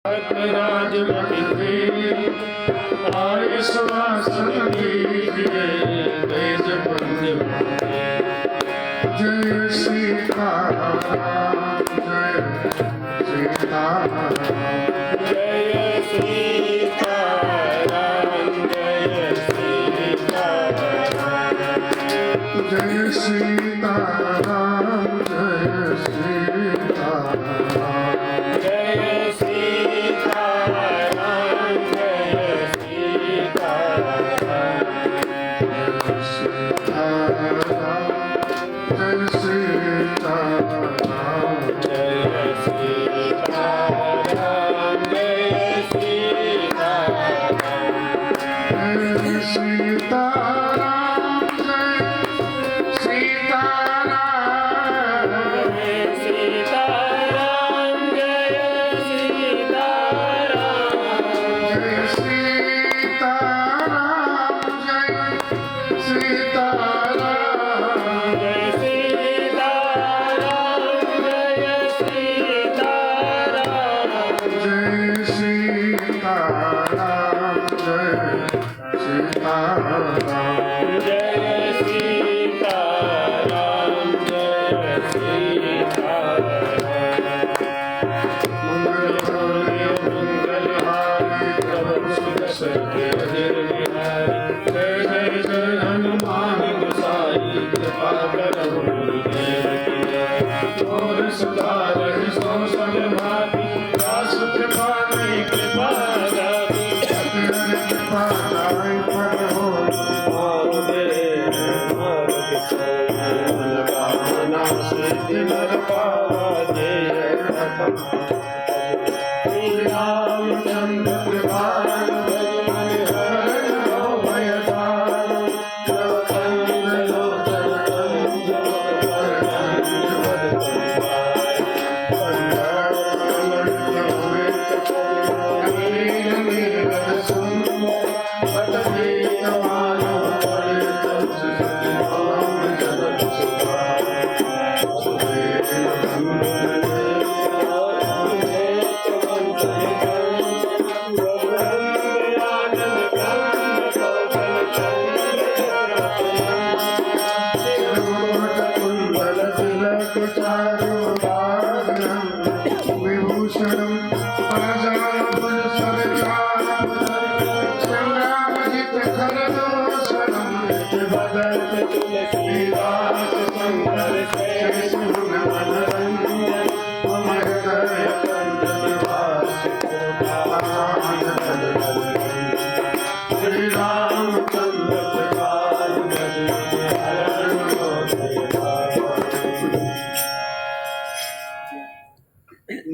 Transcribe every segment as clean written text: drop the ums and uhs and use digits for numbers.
राजमति आय सुवासन दीजिए वेद बंद जय सीताराम जय सीताराम जय सीताराम जय सीताराम जय सीताराम जय सीताराम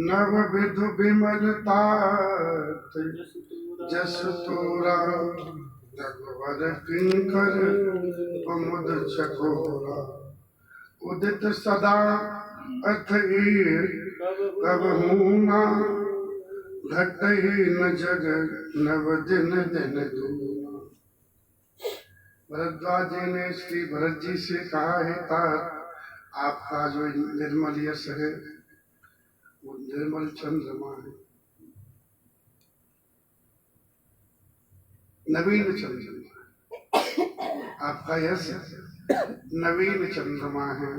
नव विधु विमलतात जस तोरा रघुवर किंकर प्रमुद चकोरा उदित सदा अथईर कबहूना घटहि न जग नव दिन दिन दूना। भरद्वाज जी ने श्री भरत जी से कहा है तात आपका जो निर्मल यश है वो निर्मल चंद्रमा है, नवीन चंद्रमा है। आपका यश नवीन चंद्रमा है।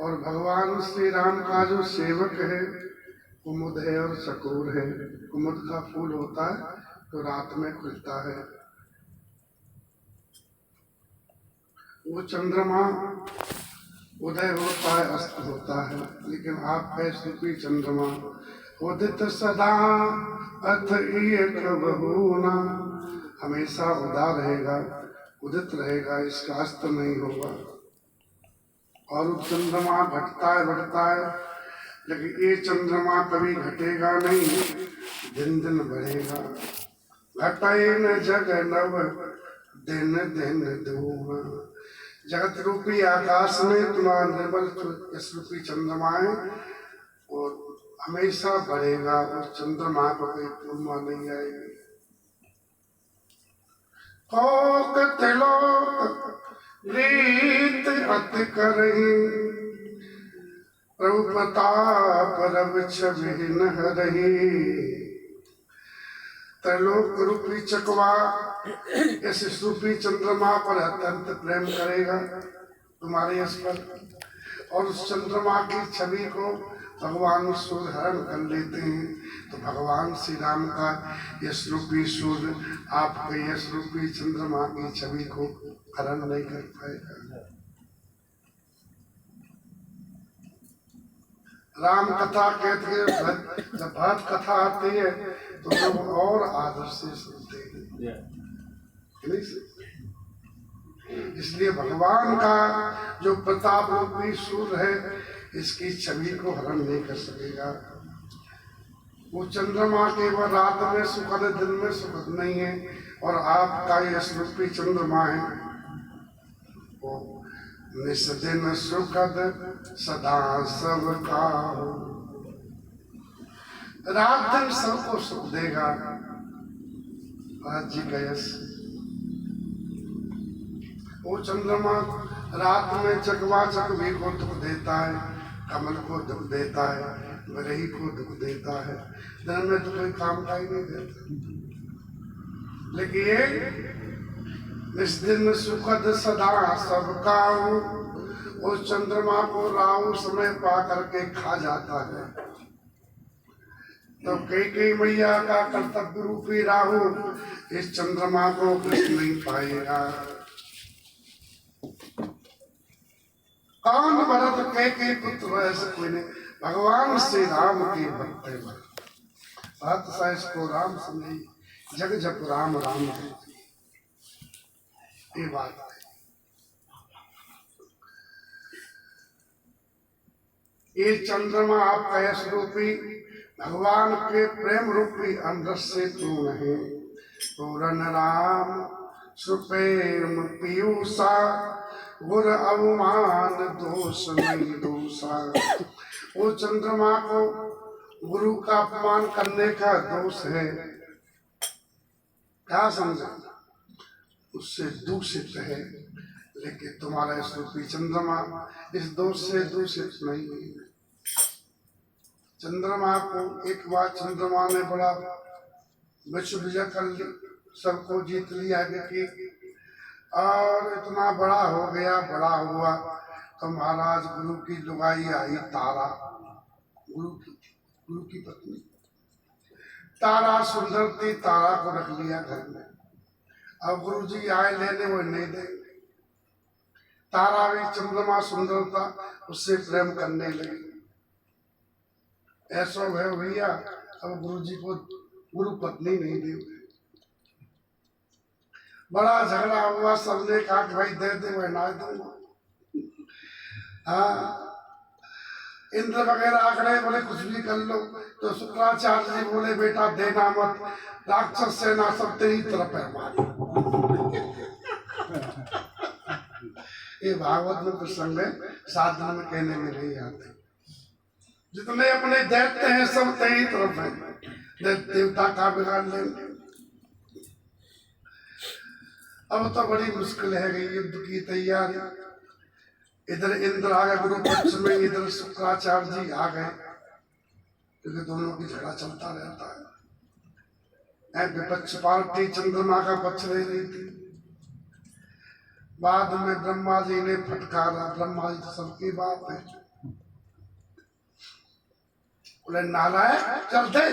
और भगवान श्री राम का जो सेवक है कुमुद है और चकोर है। कुमुद का फूल होता है तो रात में खुलता है। वो चंद्रमा उदय होता है अस्त होता है, लेकिन आप है सूफी चंद्रमा। उदित सदा अथ एक बहूना, हमेशा उदा रहेगा, उदित रहेगा, इसका अस्त नहीं होगा। और वो चंद्रमा घटता है बढ़ता है, लेकिन ये चंद्रमा कभी घटेगा नहीं, दिन दिन बढ़ेगा। घटे न जग नव दिन दिन दूना। जगत रूपी आकाश में तुम्हारा निर्मल रूपी चंद्रमा है और हमेशा बढ़ेगा। उस चंद्रमा को कोई पूर्णिमा नहीं आएगी। रीत अत करही प्रभु प्रताप रव छवि न रही। त्रैलोक रूपी चकवा इस रूपी चंद्रमा पर अत्यंत प्रेम करेगा तुम्हारे यश पर, और उस चंद्रमा की छवि को भगवान सूर्य हरण कर लेते हैं। तो भगवान श्री राम का यश रूपी सूर्य आपके यश रूपी चंद्रमा की छवि को हरण नहीं कर पाएगा। राम कथा कहते हैं, जब भरत कथा आती है तो लोग और आदर से सुनते हैं। इसलिए भगवान का जो प्रताप रूपी सूर्य है, इसकी छवि को हरण नहीं कर सकेगा। वो चंद्रमा केवल रात में सुखद, दिन में सुखद नहीं है, और आपका ये रूपी चंद्रमा है वो निस दिन सुखद सदा सबका। रात दिन सबको सुख देगा। आज जी का यश वो चंद्रमा रात में चकवा चकवी को दुख देता है, कमल को दुख देता है, बरही को दुख देता है। दिन में तो कोई काम का ही नहीं देता, लेकिन ये इस दिन सुखद सदा सबका वो चंद्रमा को राहु समय पा करके खा जाता है। तो कई मैया का कर्तव्य रूपी राहु इस चंद्रमा को कृष्ण नहीं पाएगा। कौन भरत कई पुत्र ऐसे कोई नहीं, भगवान श्री राम के भक्त है। भरत साइस को राम से नहीं, जग जप राम राम है, ये बात है। ये चंद्रमा आपका यश रूपी भगवान के प्रेम रूपी अंदर से तू नहीं। पूरन राम सुप्रेम पीयूषा, गुर अवमान दोष नहीं दोषा। वो चंद्रमा को गुरु का अपमान करने का दोष है, क्या समझा, उससे दूषित है। लेकिन तुम्हारा इस रूपी चंद्रमा इस दोष से दूषित नहीं है। चंद्रमा को एक बार चंद्रमा ने बड़ा विश्व विजय कर ली, सबको जीत लिया कि, और इतना बड़ा हो गया, बड़ा हुआ तो महाराज गुरु की लुगाई आई तारा, गुरु की पत्नी तारा सुंदर थी, तारा को रख लिया घर में। अब गुरु जी आए लेने, वो नहीं देंगे। तारा भी चंद्रमा सुंदर था, उससे प्रेम करने लगी। ऐसा है भैया, अब गुरु जी को गुरु पत्नी नहीं दी। बड़ा झगड़ा हुआ, सबने कहा कि भाई दे दे, मैं ना दूंगा। हाँ, इंद्र वगैरह आंकड़े बोले कुछ भी कर लो, तो शुक्राचार्य जी बोले बेटा देना मत, राक्षस सेना सब तेरी तरफ है हमारी। ये भागवत में प्रसंग है, साधन में कहने में नहीं आते। जितने अपने दैत्य हैं सब तेरी तरफ है, देवता का बिगाड़ लेंगे। अब तो बड़ी मुश्किल है गई युद्ध की तैयारी। इधर इंद्र आ गए गुरु पक्ष में, इधर शुक्राचार्य जी आ गए, क्योंकि दोनों की झगड़ा चलता रहता है। विपक्ष पार्टी चंद्रमा का पक्ष ले रही थी। बाद में ब्रह्मा जी ने फटकारा, ब्रह्मा जी तो सबकी बात है, बोले नालायक चल दे।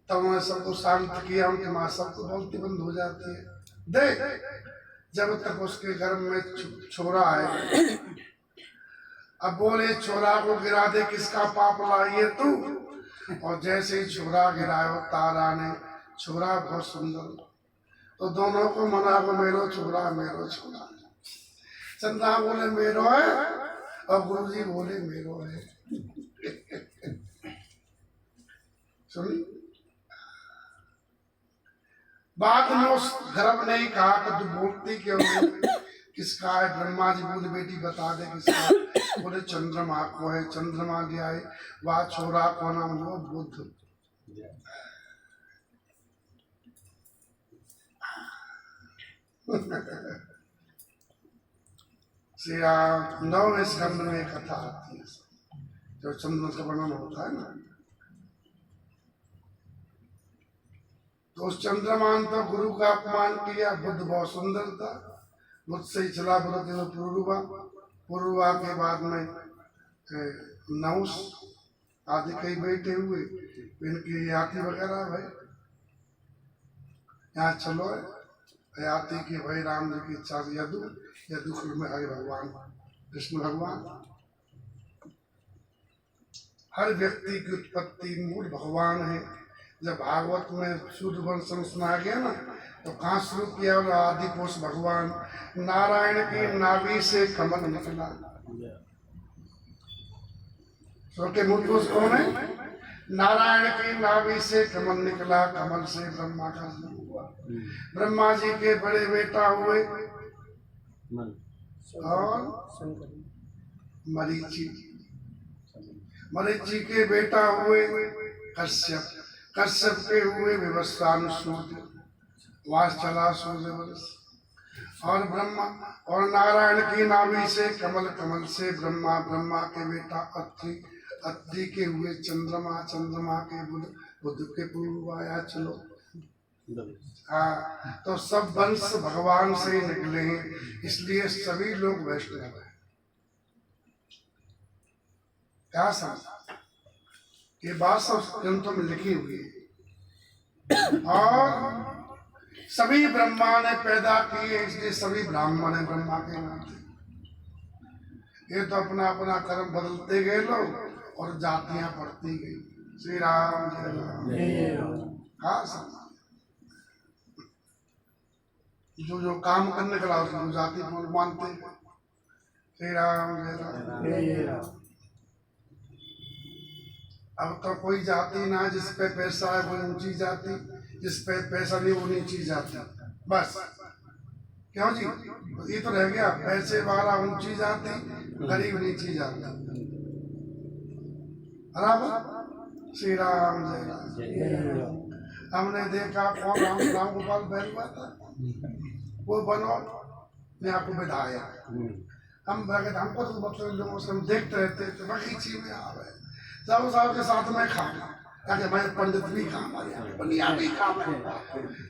तब उन्होंने सबको शांत किया, उनकी माँ सबको बोलती बंद हो जाती है, दे। जब तक उसके गर्भ में छोरा है, अब बोले छोरा को गिरा दे, किसका पाप लाइए तू। और जैसे ही छोरा गिरायो तारा ने, छोरा बहुत सुंदर, तो दोनों को मना को मेरो छोरा, मेरो छोरा। चंद्रा बोले मेरो है, और गुरु जी बोले मेरो है। सुन, बाद में उस गर्भ ने ही कहा कि तू बोलती क्यों नहीं, किसका है। ब्रह्मा जी बोले बेटी बता दे किसका। बोले चंद्रमा को है। चंद्रमा गया है, वह छोरा को नाम हुआ बुद्ध। श्री राम 9वें स्कंद में कथा आती है, जो चंद्र का वर्णन होता है ना। तो उस चंद्रमान तो गुरु का अपमान किया, बुद्ध बहुत सुंदर था, बुद्ध से ही चला पुरुवा, पुरुवा के बाद में नहुस आदि कई बैठे हुए, इनकी याति वगैरह भाई यहाँ चलो याति की भाई राम जी की इच्छा से यदु में हरि भगवान कृष्ण भगवान। हर व्यक्ति की उत्पत्ति मूल भगवान है। जब भागवत में सूर्य वंश सुना गया ना, तो कहाँ शुरू किया? और आदि पुरुष भगवान नारायण की नाभि से कमल निकला। के मूल पुरुष कौन है? नारायण की नाभि से कमल निकला, कमल से ब्रह्मा का जन्म हुआ। ब्रह्मा जी के बड़े बेटा हुए और मरीचि, मरीचि के बेटा हुए कश्यप, कश्यप के हुए विवस्वान सूर्य, वास चला सूर्य वर्ष। और ब्रह्मा और नारायण की नाभि से कमल, कमल से ब्रह्मा, ब्रह्मा के बेटा अत्रि, अत्रि के हुए चंद्रमा, चंद्रमा के बुध, बुध के पूर्व आया। चलो हाँ, तो सब वंश भगवान से ही निकले हैं, इसलिए सभी लोग वैष्णव हैं। क्या समझ? ये बात सब ग्रंथों में लिखी हुई है। और सभी ब्रह्मा ने पैदा किए, इसलिए सभी ब्राह्मण है ब्रह्मा के नाते। ये तो अपना अपना कर्म बदलते गए लोग और जातियां बढ़ती गई। श्री राम जय राम। हाँ समझ, जो काम करने का उसको जाति बोल मानते हैं। श्री राम जय राम। अब तो कोई जाति ना जिस पे पैसा है वो ऊंची जाति, जिस पे पैसा नहीं वो नीची जाति। बस क्यों जी, ये तो रह गया, पैसे वाला ऊंची जाति, गरीब नीची जाति। बराबर। श्री राम जय राम। हमने देखा कौन राम गोपाल बैठा था, वो बनो मैं आपको विधायक। हमको तो मतलब लोगों से हम देखते रहते थे, बगीची में आ रहे सब साहब के साथ में खाना, ताकि मैं पंडित भी काम आया, बनिया भी काम है,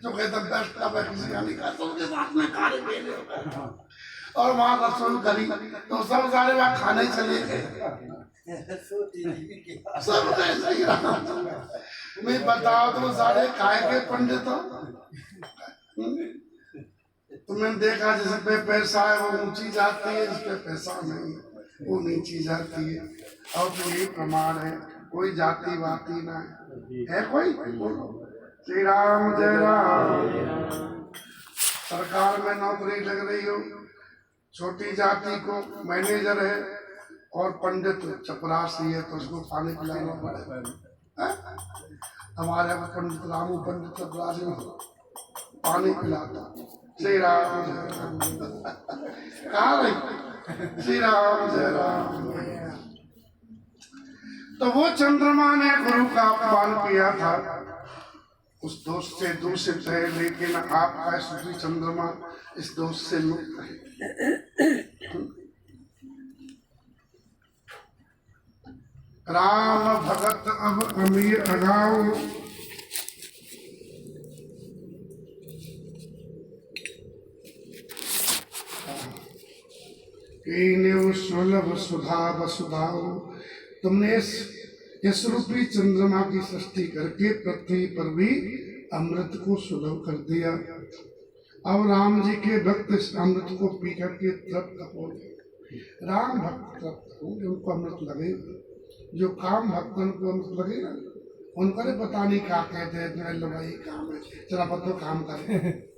जो कहते बेस्ट का किसी का नहीं खाता, उसके साथ में खाने पी ले। और वहाँ रसोई करी तो सब सारे वहाँ खाने चले गए। सब मैं बताओ तो सारे काय के पंडित हो। तुमने देखा जिस पे पैसा है वो ऊंची जाती है, जिस पे पैसा नहीं वो नीची जाती है। और तो यही प्रमाण है, कोई जाति वाति ना है कोई? बोलो श्री राम जय राम। सरकार में नौकरी लग रही हो, छोटी जाति को मैनेजर है और पंडित चपरासी है, तो उसको पानी पिलाना पड़ेगा। हमारे पंडित रामू पंडित चपरासी पानी पिलाता। श्री राम जय राम। कहाँ रही? श्री राम जय राम। तो वो चंद्रमा ने गुरु का अपमान किया था, उस दोष से दूषित है, लेकिन आपका श्री चंद्रमा इस दोष से मुक्त है। राम भगत अब अमीर अगाओ, सुलभ सुधा वसुधाओ। तुमने इस रूपी चंद्रमा की सृष्टि करके पृथ्वी पर भी अमृत को सुलभ कर दिया। अब राम जी के भक्त इस अमृत को पी करके तृप्त हो गए। राम भक्त तृप्त होंगे, उनको अमृत लगेगा। जो काम भक्त उनको अमृत लगेगा, उनको ने पता नहीं क्या कहते हैं, भाई काम है चला पत्तो काम करे।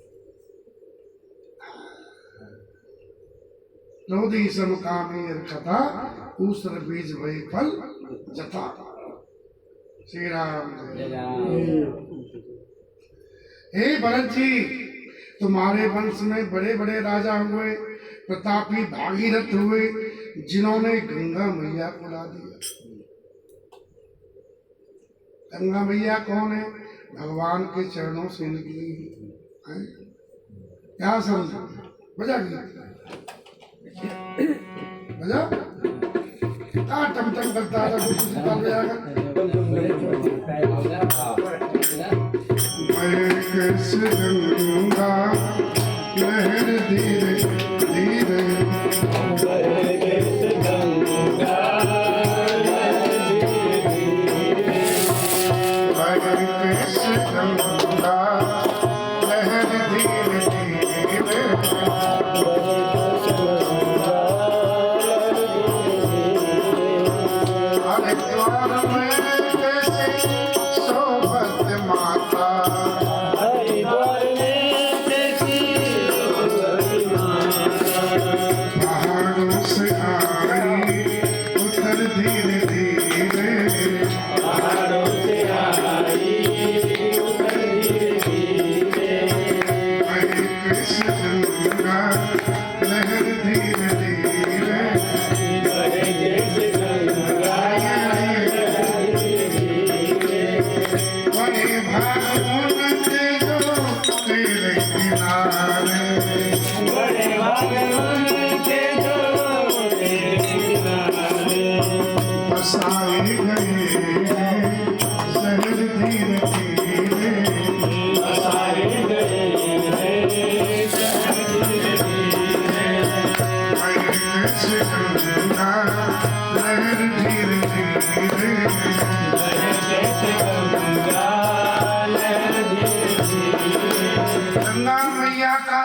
रोधी सम कामी कथा ऊसर बीज वही फल जता। श्री राम। हे भरत जी, तुम्हारे वंश में बड़े बड़े राजा हुए, प्रतापी भागीरथ हुए, जिन्होंने गंगा मैया को ला दिया। गंगा मैया कौन है? भगवान के चरणों से निकली है। क्या समझो? बजा गया। बजा कहाँ टमटम करता था कुछ निकाल में आकर मैं कैसे गंगा लहर धीरे धीरे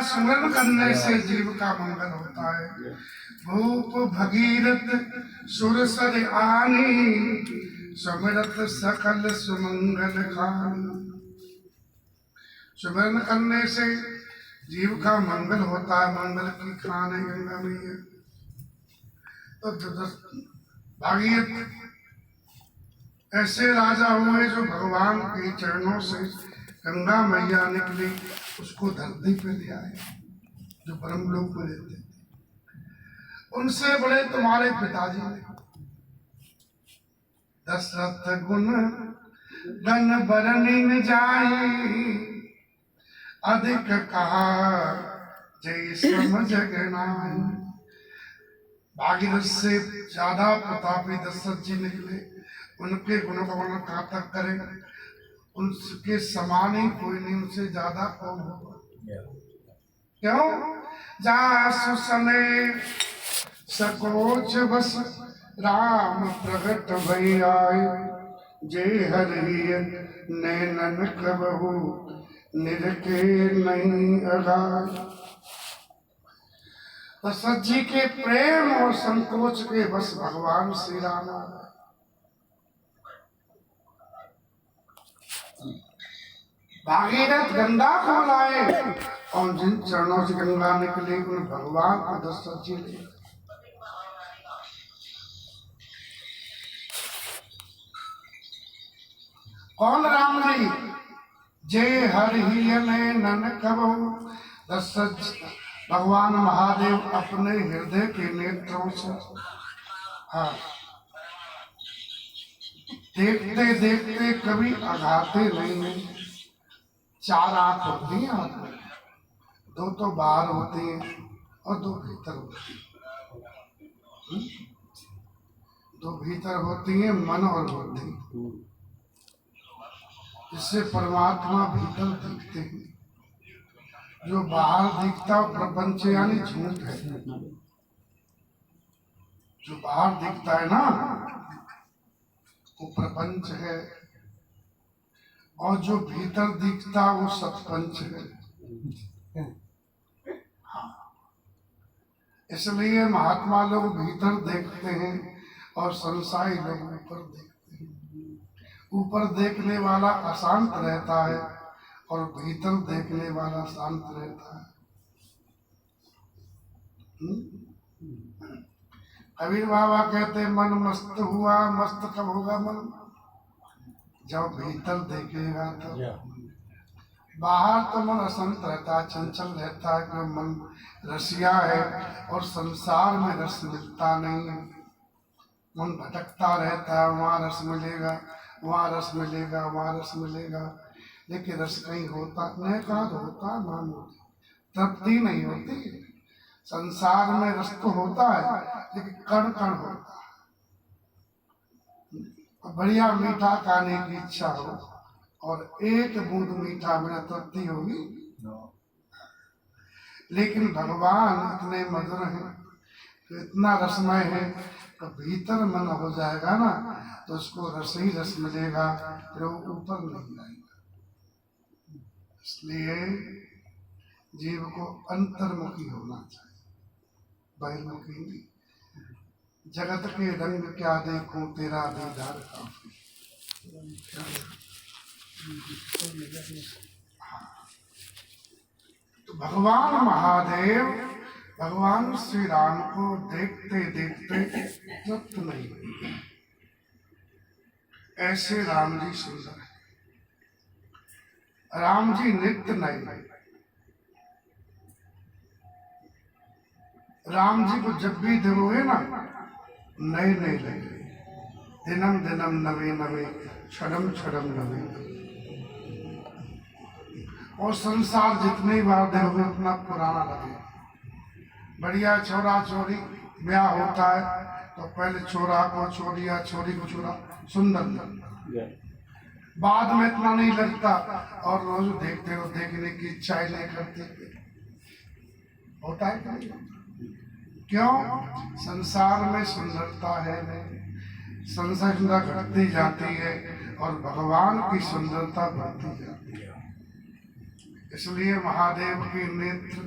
स्मरण करने से जीव का मंगल होता है। भूप भगीरथ सुरसर आनी सुमिरत सकल सुमंगल खानी। स्मरण करने से जीव का मंगल होता है। मंगल की खान है गंगा मैया। तो भागीरथ ऐसे राजा हुए जो भगवान के चरणों से गंगा मैया निकली, उसको धरती पे ले आए जो ब्रह्मलोक में रहते थे। उनसे बड़े तुम्हारे पिताजी ने दशरथ गुण गण बरनी जाई अधिक कहा जय समझ गनाई। भागीरथ से ज्यादा प्रतापी दशरथ जी निकले। उनके गुणों का वर्णन कहाँ तक करें? उनके समान ही कोई नहीं, उनसे ज्यादा कौन होगा? क्यों? जासु सने सकोच बस राम प्रगट भई आए जे हरिय नैनन कबहु निरखे नहीं अगाय। दशरथ जी के प्रेम और संकोच के बस भगवान श्री राम भागीरथ गंगा को लाए और जिन चरणों से गंगा निकली उन भगवान को दशरथ जी ले। कौन? राम जी। जय हरि नैनन कबहु। दशरथ भगवान महादेव अपने हृदय के नेत्रों से देखते देखते कभी अघाते नहीं। चार आंख होती हैं आदमी, दो तो बाहर होती हैं और दो भीतर होती हैं। दो भीतर होती हैं मन और बुद्धि। इससे परमात्मा भीतर दिखते हैं। जो बाहर दिखता है प्रपंच यानी झूठ है। जो बाहर दिखता है ना वो प्रपंच है, और जो भीतर दिखता वो सतपंच है। हाँ। इसलिए महात्मा लोग भीतर देखते हैं और संसारी लोग ऊपर देखते हैं। ऊपर देखने वाला अशांत रहता है और भीतर देखने वाला शांत रहता है। कबीर बाबा कहते मन मस्त हुआ। मस्त कब होगा मन? जब भीतर देखेगा तब। बाहर तो मन अशांत रहता है, चंचल रहता है कि मन रसिया है और संसार में रस मिलता नहीं है। मन भटकता रहता है, वहाँ रस मिलेगा, वहाँ रस मिलेगा, वहाँ रस मिलेगा, लेकिन रस कहीं होता नहीं। कहा होता मान होती, तृप्ति नहीं होती। संसार में रस तो होता है लेकिन कण कण होता है। बढ़िया मीठा खाने की इच्छा हो और एक बूंद मीठा बिना तृप्ति होगी, लेकिन भगवान इतने मधुर हैं, तो इतना रसमय है, तो भीतर मन हो जाएगा ना तो उसको रस ही रस मिलेगा, फिर वो ऊपर नहीं आएगा। इसलिए जीव को अंतर्मुखी होना चाहिए, बहिर्मुखी नहीं। जगत के रंग क्या देखूं तेरा दीदार काफी। तो भगवान महादेव भगवान श्री राम को देखते देखते तृप्त नहीं हुए। ऐसे राम जी सुंदर है। राम जी नित्य नहीं, राम जी को जब भी देखोगे ना नए नए लगे, दिनम दिनम नवे नवे, क्षणम क्षणम नवे। और संसार जितनी बार देखोगे उतना पुराना लगे। बढ़िया छोरा छोरी ब्याह होता है तो पहले छोरा को छोरिया, छोरी को छोरा, सुंदर लगता, बाद में इतना नहीं लगता और रोज देखते हो देखने की इच्छा ही नहीं करते। होता है क्यों? संसार में सुंदरता है नहीं, संसार घटती जाती है और भगवान की सुंदरता बढ़ती जाती है। इसलिए महादेव के नेत्र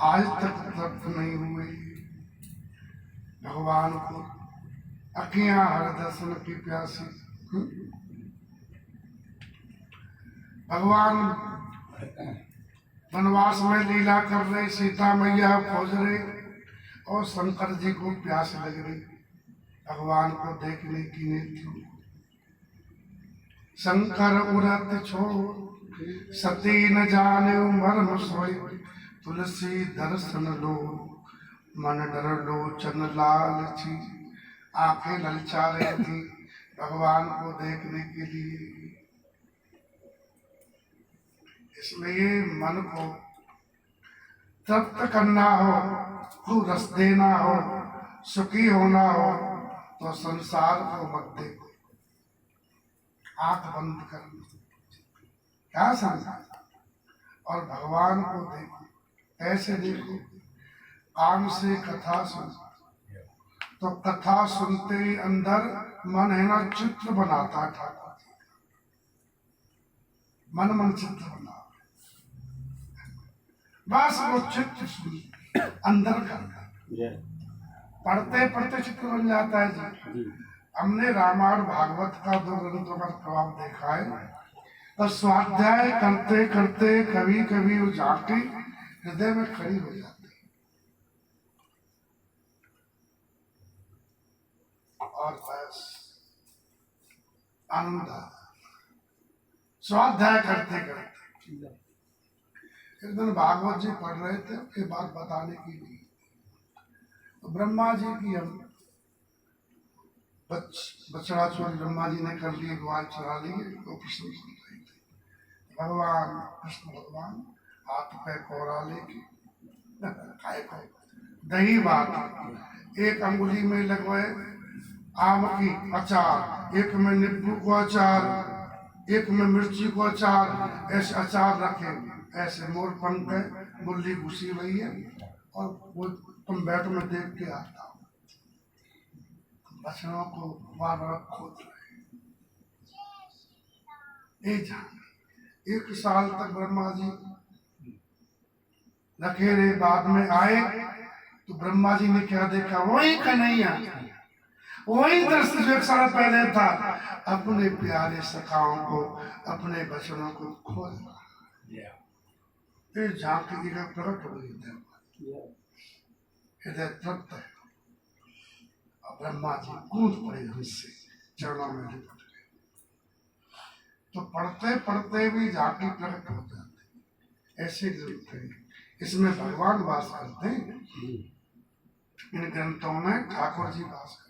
आज तक तृप्त नहीं हुए। भगवान को अखियां हर दर्शन की प्यासी। भगवान वनवास में लीला कर रहे, सीता मैया खोज रहे और शंकर जी को प्यास लग रही भगवान को देखने की नेत्र। शंकर उरत छोड़ सती न जाने मर्म सोए, तुलसी दर्शन लो मन डर लोचन लालची। आंखें ललचा रही थी भगवान को देखने के लिए। इसलिए मन को तृप्त करना हो, खूब रस देना हो, सुखी होना हो तो संसार को मत देखो, आंख बंद कर क्या संसार, और भगवान को देखो। ऐसे देखो, कान से कथा सुन तो कथा सुनते ही अंदर मन है ना चित्र बनाता था। मन मन चित्र बना, बस वो चित्र सुन अंदर करना, पढ़ते पढ़ते चित्र बन जाता है जी। हमने रामायण भागवत का 2 ग्रंथों का प्रभाव देखा है। तो स्वाध्याय करते करते कभी कभी वो जाके हृदय में खड़ी हो जाती और बस आनंद स्वाध्याय करते करते। एक दिन भागवत जी पढ़ रहे थे, ये बात बताने की नहीं, तो ब्रह्मा जी की हम बछड़ा चोरी ब्रह्मा जी ने कर लिए, ग्वाल चुरा लिए, वो कृष्ण सुन रहे थे। भगवान कृष्ण भगवान हाथ पे कोरा लेके खाए को दही बात एक अंगुली में लगवाए आम की अचार, एक में नींबू को अचार, एक में मिर्ची को अचार, ऐसे अचार रखे, ऐसे मोर पंख है, मुरली घुसी हुई है और वो तुम बैठ में देख के आता हो, बछड़ों को बार बार खोद रहे। एक साल तक ब्रह्मा जी रखे रहे, बाद में आए तो ब्रह्मा जी ने क्या देखा? वही कन्हैया, वही दृश्य जो 1 साल पहले था, अपने प्यारे सखाओं को, अपने बचनों को खोज रहा। फिर झांकी प्रकट हो गई, हृदय तृप्त है और ब्रह्मा जी कूद पड़े हमसे, चरणों में लिपट गए। तो पढ़ते पढ़ते भी झांकी प्रकट हो जाते, ऐसे ग्रंथ है, इसमें भगवान वास करते हैं। इन ग्रंथों में ठाकुर जी वास करते।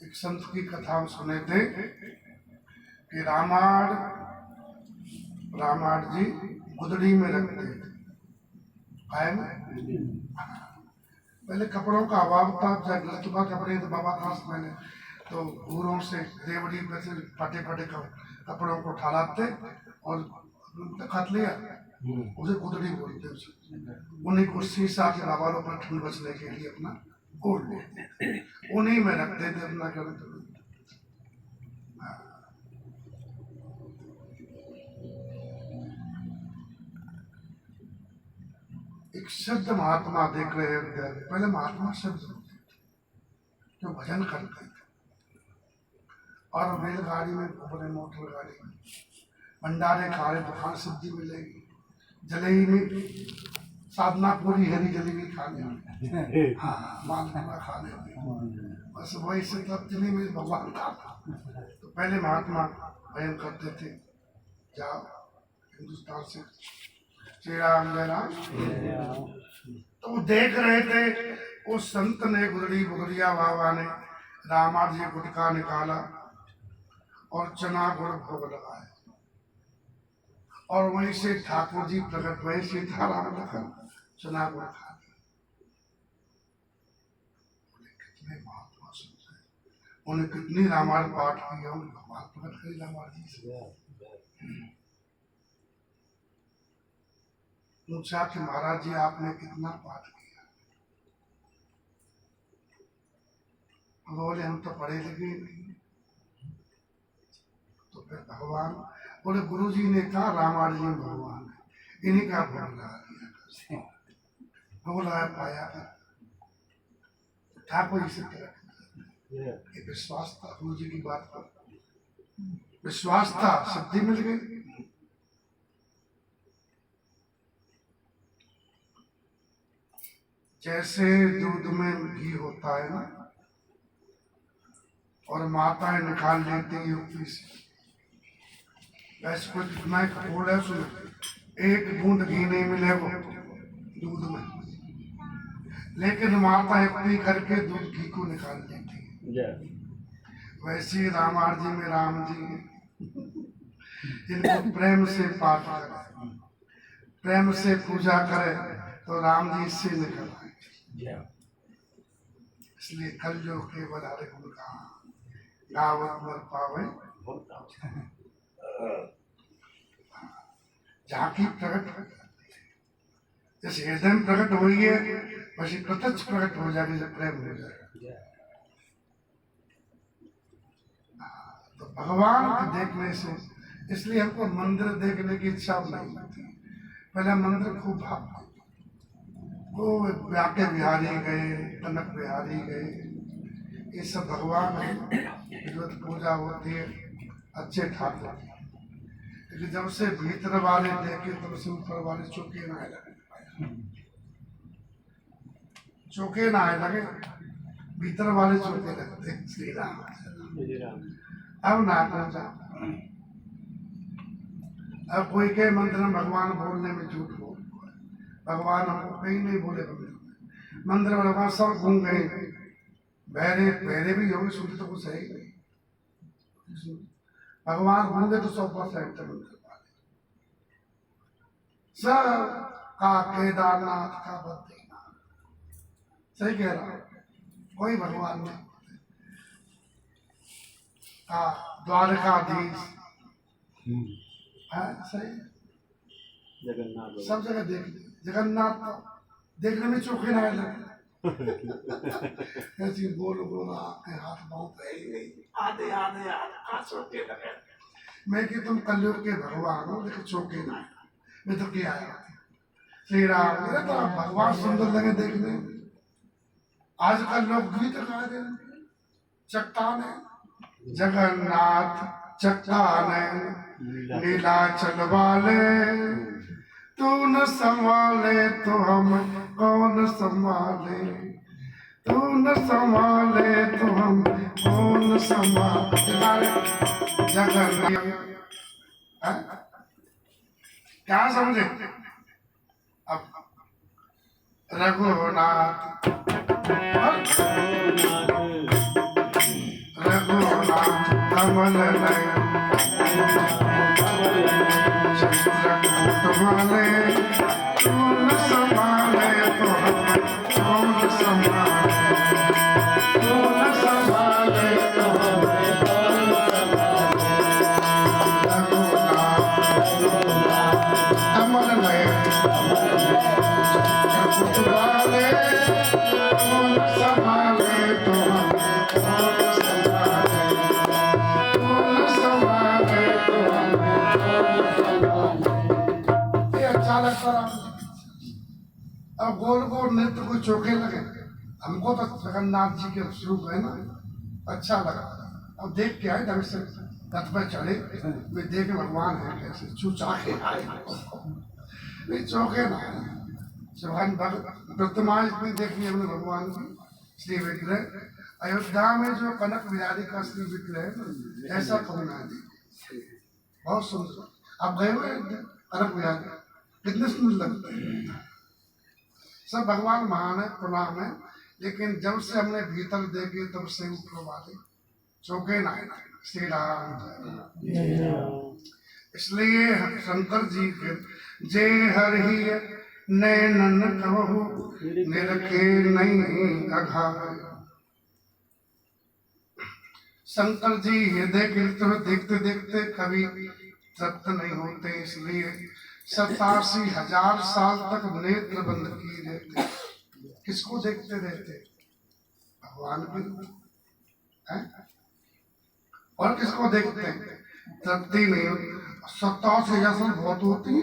एक संत की कथा सुने थे कि रामायण जी गुदड़ी में रखते थे आए में पहले कपड़ों का अभाव था, जब लतुबा कपड़े तो बाबा खास मैंने तो घूरों से देवड़ी पे से फटे फटे कपड़ों को उठालाते और खत लिया, उसे गुदड़ी बोलते उसे, उन्हीं को शीशा के बाबालों पर ठंड बचने के लिए अपना ओढ़ लेते, उन्हीं में रखते थे अपना कर। एक शब्द महात्मा देख रहे हैं, पहले महात्मा शब्द होते थे जो भजन करते थे, और रेलगाड़ी में घूमने, मोटर गाड़ी में भंडारे खा रहे, दुकान सिद्धि मिलेगी, जलेबी साधना पूरी हरी जलेबी खाने में, हाँ मालपुआ खाने में, बस वही से तब चली में भगवान था। तो पहले महात्मा भजन करते थे, जाओ हिंदुस्तान से श्री राम जय राम। तो वो देख रहे थे, उस संत ने गुदड़ी बुगड़िया बाबा ने रामा जी गुटका निकाला और चना गुड़ भोग लगाया, और वहीं से ठाकुर जी प्रकट हुए, सीताराम लखन चना गुड़ खा लिया। कितने महात्मा संत हैं, उन्हें कितनी रामायण पाठ की है, उन्हें भगवान प्रकट करी रामायण जी से। पूछा कि महाराज जी आपने कितना पाठ किया? बोले हम तो पढ़े लिखे नहीं। तो फिर भगवान बोले, गुरु जी ने कहा रामायण जी भगवान है, इन्हीं का भोग लगा दिया, भोग लगा पाया। ठाकुर जी से विश्वास था, गुरु जी की बात पर विश्वास था, सिद्धि मिल गई। जैसे दूध में घी होता है ना, और माताएं निकाल लेती है युक्ति से, वैसे कुछ मैं कपूर है, उसमें एक बूंद घी नहीं मिले वो दूध में, लेकिन माता युक्ति करके दूध घी को निकाल देती है। वैसे रामायण जी में राम जी जिनको प्रेम से पाठ करे, प्रेम से पूजा करे, तो राम जी इससे निकल आए। इसलिए कल जो केवल हरे गुण कहा गावत मर पावे, झांकी प्रकट हो जाती है, जैसे हृदय में प्रकट हुई है वैसे प्रत्यक्ष प्रकट हो जाएगी, जब प्रेम हो जाएगा। तो भगवान को देखने से, इसलिए हमको मंदिर देखने की इच्छा नहीं होती। पहले मंदिर खूब भाव, वो व्याके बिहारी गए, कनक बिहारी गए, ये सब भगवान है, विधिवत पूजा होती है, अच्छे ठाकुर। लेकिन जब से भीतर वाले देखे, तब से ऊपर वाले चौके ना आए लगे, चौके ना आए लगे, भीतर वाले चौके लगते। श्री राम अब ना पहुंचा, अब कोई के मंदिर में भगवान बोलने में झूठ बोल, भगवान हमको कहीं नहीं बोले। मंदिर में भगवान सब घूम गए, बहरे बहरे भी होंगे, सुनते तो कुछ है ही नहीं। भगवान घूमते तो 100% मंदिर वाले सब का केदारनाथ का बद्रीनाथ, सही कह रहा हूँ, कोई भगवान नहीं का द्वारकाधीश है, सही जगन्नाथ, सब जगह देख लिया। जगन्नाथ तो देखने में चोखे ना लगे, ऐसी गोल गोल आपके हाथ बहुत है ही नहीं, आधे आधे आधे चौके लगे। मैं कि तुम कलयुग के भगवान हो, लेकिन चौके ना, मैं तो क्या आया श्री राम, मेरा तो भगवान सुंदर लगे देखने में। आजकल लोग गीत गा रहे हैं, चट्टाने जगन्नाथ चट्टाने नीलाचल वाले, तू न संभाले तो हम कौन संभाले, तू न संभाले तो हम कौन संभाले। जगन्नाथ क्या समझे? अब रघुनाथ रघुनाथ कमल नयन चित्रकूट वाले, तू न संभाले ये अच्छा लगता रहा। अब गोल गोल नृत्य को चौके लगे, हमको तो जगन्नाथ जी के स्वरूप है ना, अच्छा लगा। अब देख के आए ढंग से रथ पे चढ़े, वे देखे भगवान है कैसे चूचा के आए, वे चौके ना शिवान भक्त प्रतिमा इतनी देखी हमने भगवान की श्री विग्रह। अयोध्या में जो कनक बिहारी का श्री विग्रह है ऐसा कभी ना देखी, बहुत सुंदर। आप गए हुए कनक बिहारी, कितने सुंदर लगते हैं। सब भगवान महान है, प्रणाम है, लेकिन जब से हमने भीतर देखे तब से ऊपर वाले चौके ना श्री राम। इसलिए शंकर जी के जे हर ही नैनन कहु निरखे नहीं अघार। शंकर जी हृदय कीर्तन देखते देखते कभी तृप्त नहीं होते, इसलिए 87,000 साल तक नेत्र बंद किए रहते। किसको देखते रहते? भगवान भी है। और किसको देखते हैं? तृप्ति नहीं होती। 87,000 साल बहुत होती है।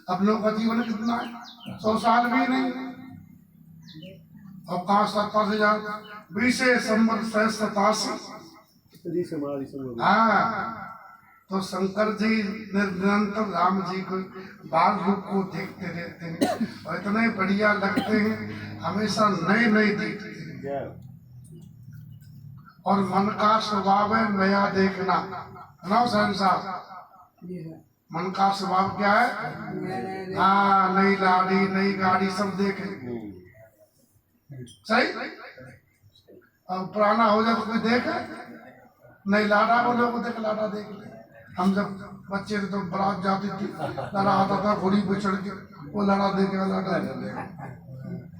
अब लोग का जीवन कितना है? 100 साल भी नहीं। और कहा 87,000 20 संवत्सर 87। हाँ, तो शंकर जी निरंतर राम जी को बाल रूप को देखते रहते हैं और इतने बढ़िया लगते हैं, हमेशा नए नए देखते हैं। और मन का स्वभाव है नया देखना, ना संसार। मन का स्वभाव क्या है? हाँ, नई लाड़ी नई गाड़ी सब देखे, सही। अब पुराना हो जाए तो कोई देखे नहीं, लाड़ा को लोग देख, लाड़ा देख ले। हम जब बच्चे थे तो बारात जाती थी, लड़ा आता था घोड़ी पे चढ़ के, वो लड़ा देखेगा लाड़ा देखेगा।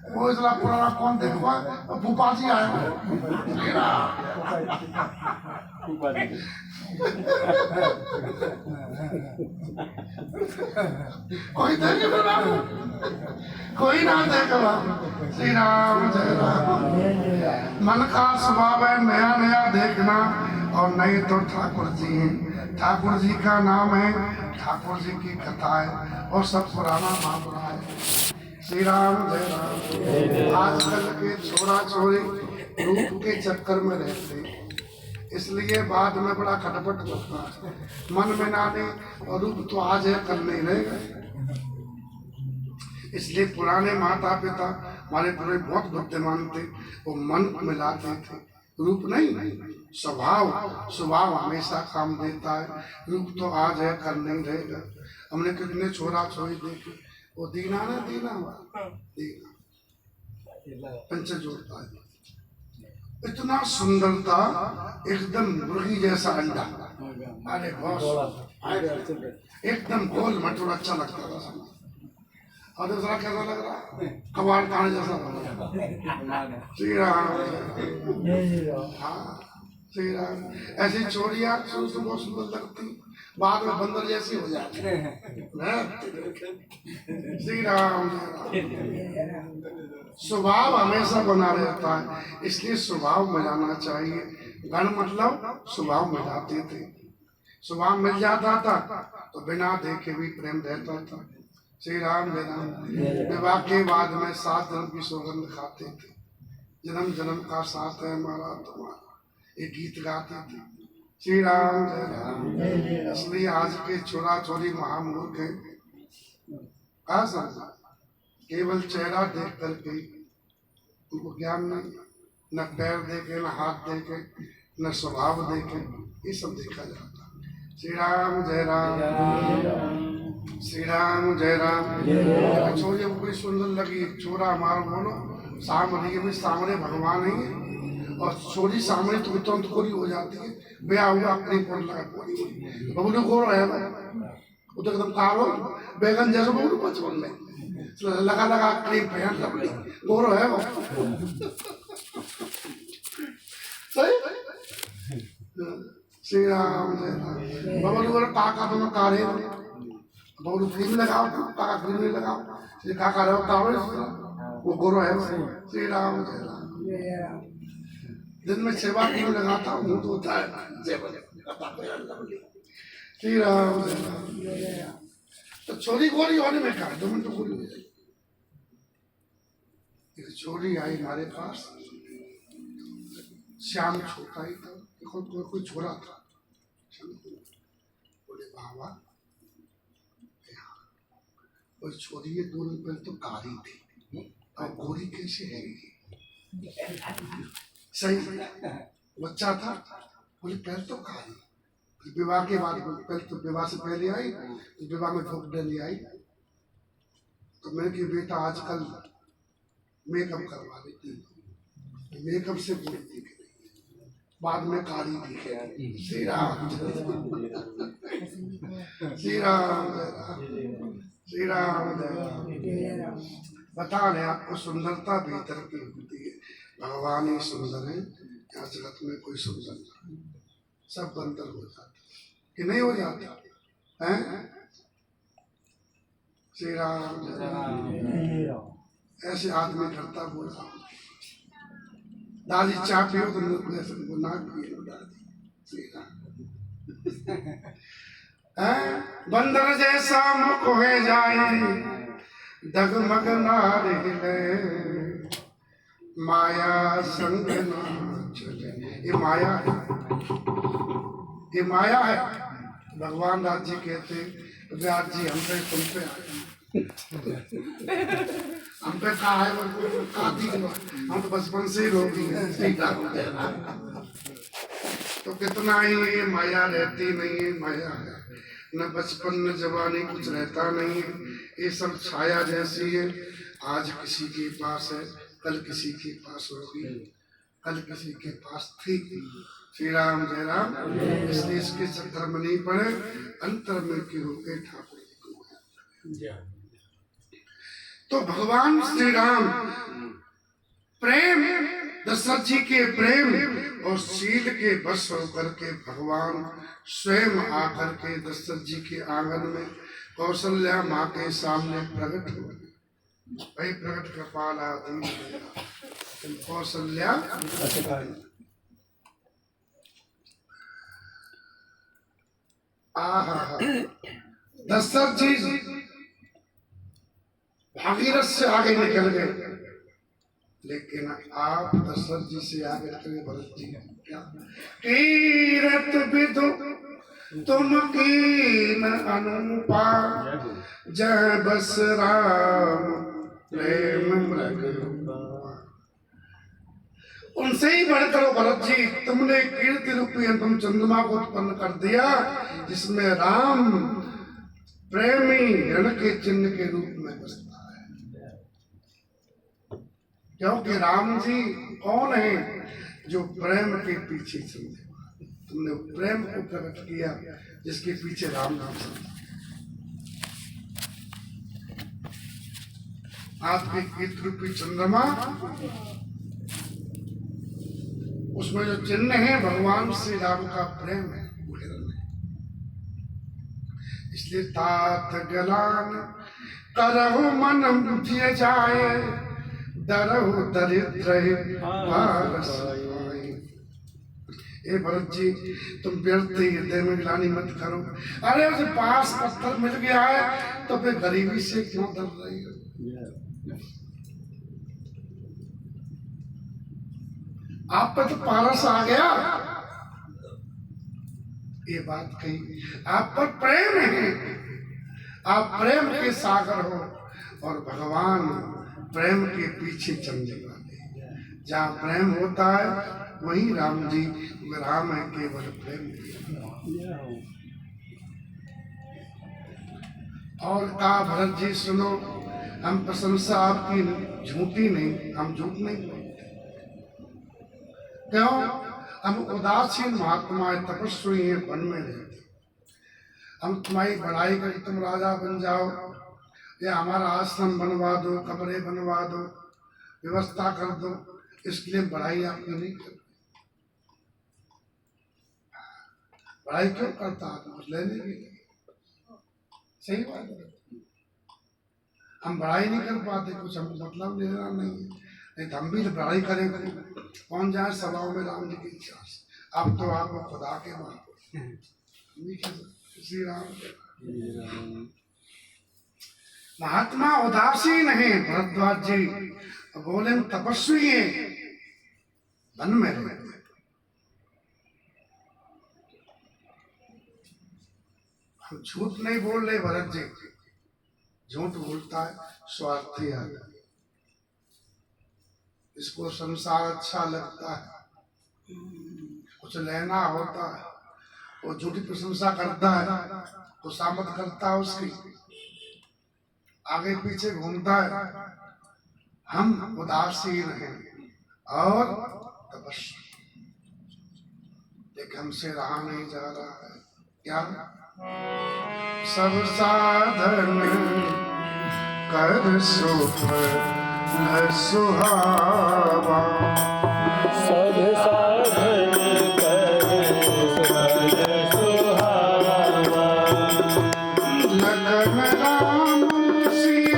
वो इसला पुराना कौन देखवा? भूपा जी आए कोई देखे कोई ना देखेगा। श्री राम जय राम। मन का स्वभाव है नया नया देखना, और नहीं तो ठाकुर जी हैं, ठाकुर जी का नाम है, ठाकुर जी की कथा है, और सब पुराना मामला है। श्री राम जय राम। आजकल के छोरा छोरी रूप के चक्कर में रहते हैं, इसलिए बाद में बड़ा खटपट होता है। मन में नाने और रूप तो आज है कल नहीं रहेगा। इसलिए पुराने माता पिता हमारे पूरे बहुत बुद्धिमान थे, वो मन को मिलाते थे, रूप नहीं। स्वभाव हमेशा काम देता है, रूप तो आज है कल नहीं रहेगा। हमने कितने छोरा छोरी देखे, वो दीना ना दीना पंच जोड़ता है, इतना सुंदरता, एकदम मुर्गी जैसा अंडा, अरे बहुत एकदम गोल मटोरा, अच्छा लगता था। और दूसरा कैसा लग रहा? कबाड़ खाने जैसा। श्री राम। हाँ, श्री राम। ऐसी चोरियां शुरू से बहुत सुंदर लगती, बाद में बंदर जैसी हो जाती है। श्री राम। स्वभाव हमेशा बना रहता है, इसलिए स्वभाव मिलाना चाहिए। गण मतलब स्वभाव मिलाते थे, स्वभाव मिल जाता था तो बिना देखे भी प्रेम रहता था। श्री राम जय राम। विवाह के बाद में 7 जन्म की सौगंध खाते थे, जन्म जन्म का साथ है हमारा तुम्हारा, एक गीत गाते थे। श्री राम जय राम। इसलिए आज के छोरा छोरी महामूर्ख है, केवल चेहरा देख करके उनको ज्ञान नहीं, न पैर देखे, न हाथ देखे, न स्वभाव देखे, ये सब देखा जाता। श्री राम जय राम। श्री राम जय राम। छोरी हमको बड़ी सुंदर लगी, छोरा हमारा बोलो सामने में, सामने भगवान है, और छोरी सामने तो तुरंत गोरी हो जाती है। ब्याह हुआ अपनी फोन लगा गोरी, बबलू गोर है वो तो एकदम कालो बैगन जैसे बबलू बचपन में लगा लगा क्रीम पहन लपड़ी गोरो है वो। सही। श्री राम जय राम। बबलू बोला काका दोनों कारे, बबलू क्रीम लगाओ, काका क्रीम नहीं लगाओ, श्री काका रहो कावड़े, वो गोरो है। श्री राम जय राम। दिन में सेवा क्रीम लगाता हूँ तो होता है श्री राम जय राम। तो छोरी गोरी होने में कहा 2 मिनट तो गोरी हो जाएगी। एक छोरी आई हमारे पास, श्याम छोटा ही था, कोई छोरा था। बोले बाबा वो छोरी ये 2 दिन पहले तो कारी थी और गोरी कैसे है ये? सही बच्चा था। बोले पहले तो कारी, विवाह के बाद, पहले तो विवाह से पहले आई, विवाह में धोख डाली आई। तो मैंने कि बेटा आजकल मेकअप करवा देती, मेकअप से गोरी दिख रही, बाद में कारी दिखे। श्री राम श्री राम श्री राम जय राम। बता रहे आपको सुंदरता भीतर की होती है। भगवान ही सुंदर है, यहाँ जगत में कोई सुंदर नहीं, सब बंदर हो जाते कि नहीं हो जाते हैं। श्री राम जय राम। ऐसे आदमी करता बोला दादी चाय पियो तो ना पिए दादी। श्री राम बंदर जैसा मुख हो जाए डगमग ना रहे, माया संग ना चले। ये माया है, ये माया है। भगवान राज जी कहते व्यास जी हम पे तुम पे आए, हम पे कहा है हम तो बचपन से ही रोगी हैं। तो कितना ही ये माया रहती नहीं है, माया है न बचपन न जवानी, कुछ रहता नहीं है। ये सब छाया जैसी है, आज किसी के पास है कल किसी के पास होगी, कल किसी के पास थी। श्री राम जय राम। इसलिए इसके चक्कर में नहीं पड़े, अंतर में के होके ठाकुर जी को। तो भगवान श्री राम प्रेम, दशरथ जी के प्रेम और शील के बस होकर के भगवान स्वयं आकर के दशरथ जी के आंगन में कौशल्या माँ के सामने प्रकट हो गए। वही प्रकट कृपाला कौशल्या। दशरथ जी भागीरथ से आगे निकल गए, लेकिन आप दशरथ जी से आगे निकले भरत जी। क्या कीरत विदु तुम कीन अनुपा, जय बस राम प्रेम मृग रूपा। उनसे ही बढ़कर भरत जी, तुमने कीर्ति रूपी अनुपम चंद्रमा को उत्पन्न कर दिया, जिसमें राम प्रेमी रण के चिन्ह के रूप में बसता है। क्योंकि राम जी कौन है? जो प्रेम के पीछे चलते। तुमने प्रेम को प्रकट किया, जिसके पीछे राम नाम चलता। आपके कीर्ति रूपी चंद्रमा, उसमें जो चिन्ह है भगवान श्री राम का प्रेम है। इसलिए तात गलान करहु मन बुझिए जाए, डरहु दरिद्र पारस पाए। हे भरत जी, तुम व्यर्थ हृदय में ग्लानि मत करो। अरे उसे पास पत्थर मिल गया है तो फिर गरीबी से क्यों डर रही हो? आप पे तो पारस आ गया, ये बात कही। आप पर प्रेम है, आप प्रेम के सागर हो, और भगवान प्रेम के पीछे चलने वाले। जहाँ प्रेम होता है वही राम जी, राम है केवल प्रेम। और कहा भरत जी सुनो, हम प्रशंसा आपकी झूठी नहीं, हम झूठ नहीं बोलते। क्यों? हम उदासीन महात्मा है, तपस्वी है, वन में रहते। हम तुम्हारी बड़ाई करके तुम राजा बन जाओ, या हमारा आश्रम बनवा दो, कमरे बनवा दो, व्यवस्था कर दो, इसलिए बड़ाई आपने नहीं कर। बड़ाई क्यों करता है? कुछ लेने के लिए। सही बात है, हम बड़ाई नहीं कर पाते, कुछ हमको मतलब लेना नहीं है। नहीं तो हम भी बड़ाई करेंगे, कौन जाए सभाओं में राम जी की इच्छा से। अब तो आपको खुदा के बात श्री राम। महात्मा उदासीन है भरद्वाज जी, बोले तपस्वी है, वन में रहते। हम झूठ नहीं बोल रहे भरत जी, झूठ बोलता है स्वार्थी आदमी, इसको संसार अच्छा लगता है, कुछ लेना होता है, वो झूठी प्रशंसा करता है, खुशामद करता है उसकी, आगे पीछे घूमता है। हम उदासीन हैं और तपस्वी, लेकिन हमसे रहा नहीं जा रहा है। क्या सब साधन कर सुफल सुहावा, सब साधन कर सुफल सुहावा, लगन राम सिय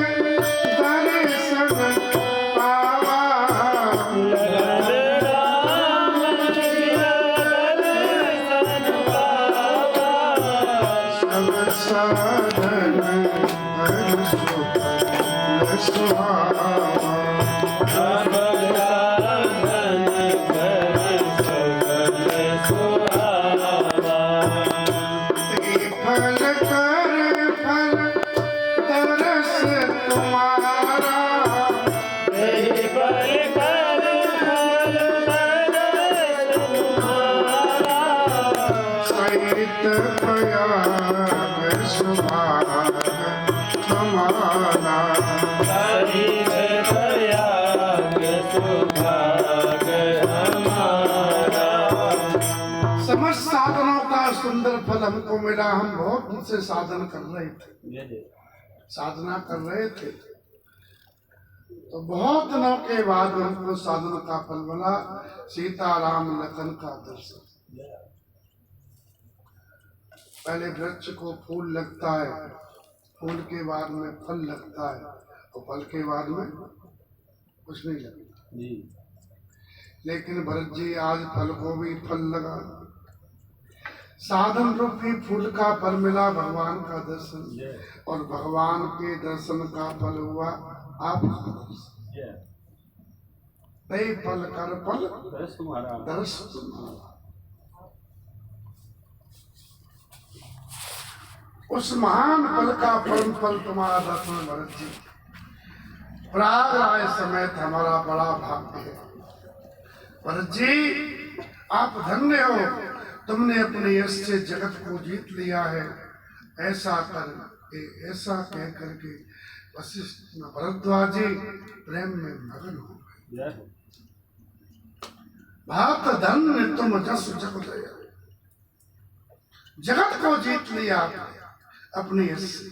दर्शन पावा, लगन राम सिय दर्शन पावा, सब साधन कर सुफल सुहावा। सब साधन कर सुफल सुहावा, फल कर फल तरस तुम्हारा, यही फल कर फल तरस तुम्हारा, सहित प्रयाग सुभाग हमारा। सहित प्रयाग सुभाग हमारा। समस्त साधनों का सुंदर फल हमको मिला। हम बहुत दिन से साधन कर रहे थे, साधना कर रहे थे, तो बहुत दिनों के बाद हमको साधना का फल मिला, सीता राम लखन का दर्शन। पहले वृक्ष को फूल लगता है, फूल के बाद में फल लगता है, और फल के बाद में कुछ नहीं लगता। लेकिन भरत जी आज फल को भी फल लगा, साधन रूपी फूल का फल मिला, भगवान का दर्शन, और भगवान के दर्शन का फल हुआ आपका दर्शन। तय फल कर फल दर्श तुम्हारा। उस महान फल का परम फल तुम्हारा दर्शन भरत जी। प्रयागराज समेत हमारा बड़ा भाग्य है भरत जी, आप धन्य हो, तुमने अपने यश से जगत को जीत लिया है। ऐसा कह करके वशिष्ठ भरद्वाज जी प्रेम में मगन हो गए। भात धन्य तुम जस जग दया, जगत को जीत लिया अपने यश से।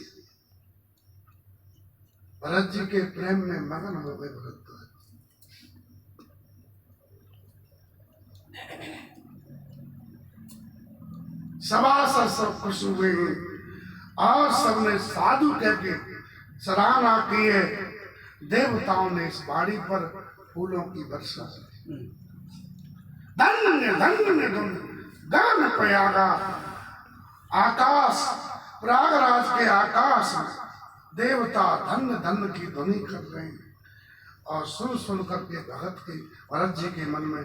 भरत जी के प्रेम में मगन हो गए भरद्वाज। सभासद सब खुश हुए और सबने साधु कह के सराहना की है। देवताओं ने इस बाड़ी पर फूलों की वर्षा की। धन्य धन्य गगन प्रयागा, आकाश प्रयागराज के आकाश में देवता धन्य धन्य की ध्वनि कर रहे हैं, और सुन करके भगत के भरत जी के मन में